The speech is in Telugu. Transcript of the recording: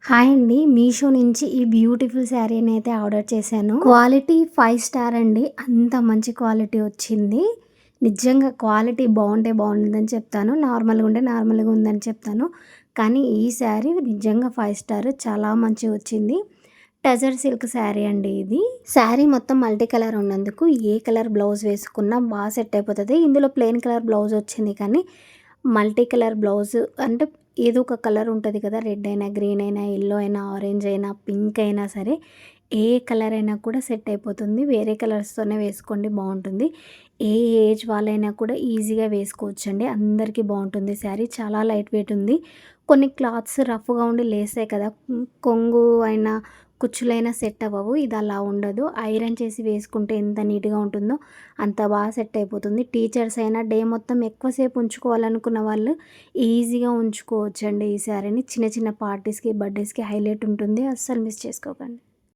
హాయ్ అండి. మీషో నుంచి ఈ బ్యూటిఫుల్ శారీని అయితే ఆర్డర్ చేశాను. క్వాలిటీ 5 స్టార్ అండి. అంత మంచి క్వాలిటీ వచ్చింది. నిజంగా క్వాలిటీ బాగుంటే బాగుందని చెప్తాను, నార్మల్గా ఉంటే నార్మల్గా ఉందని చెప్తాను. కానీ ఈ శారీ నిజంగా 5 స్టార్, చాలా మంచిగా వచ్చింది. టజర్ సిల్క్ శారీ అండి ఇది. శారీ మొత్తం మల్టీ కలర్ ఉన్నందుకు ఏ కలర్ బ్లౌజ్ వేసుకున్నా బాగా సెట్ అయిపోతుంది. ఇందులో ప్లెయిన్ కలర్ బ్లౌజ్ వచ్చింది, కానీ మల్టీ కలర్ బ్లౌజ్ అంటే ఏదో ఒక కలర్ ఉంటుంది కదా, రెడ్ అయినా, గ్రీన్ అయినా, ఎల్లో అయినా, ఆరెంజ్ అయినా, పింక్ అయినా సరే ఏ కలర్ అయినా కూడా సెట్ అయిపోతుంది. వేరే కలర్స్తోనే వేసుకోండి, బాగుంటుంది. ఏ ఏజ్ వాళ్ళైనా కూడా ఈజీగా వేసుకోవచ్చండి. అందరికీ బాగుంటుంది. శారీ చాలా లైట్ వెయిట్ ఉంది. కొన్ని క్లాత్స్ రఫ్గా ఉండి లేసాయి కదా, కొంగు అయినా కుచ్చులైనా సెట్ అవ్వవు. ఇది అలా ఉండదు. ఐరన్ చేసి వేసుకుంటే ఎంత నీట్గా ఉంటుందో అంత బాగా సెట్ అయిపోతుంది. టీచర్స్ అయినా డే మొత్తం ఎక్కువసేపు ఉంచుకోవాలనుకున్న వాళ్ళు ఈజీగా ఉంచుకోవచ్చండి. ఈ శారీని చిన్న చిన్న పార్టీస్కి, బర్త్డేస్కి హైలైట్ ఉంటుంది. అస్సలు మిస్ చేసుకోకండి.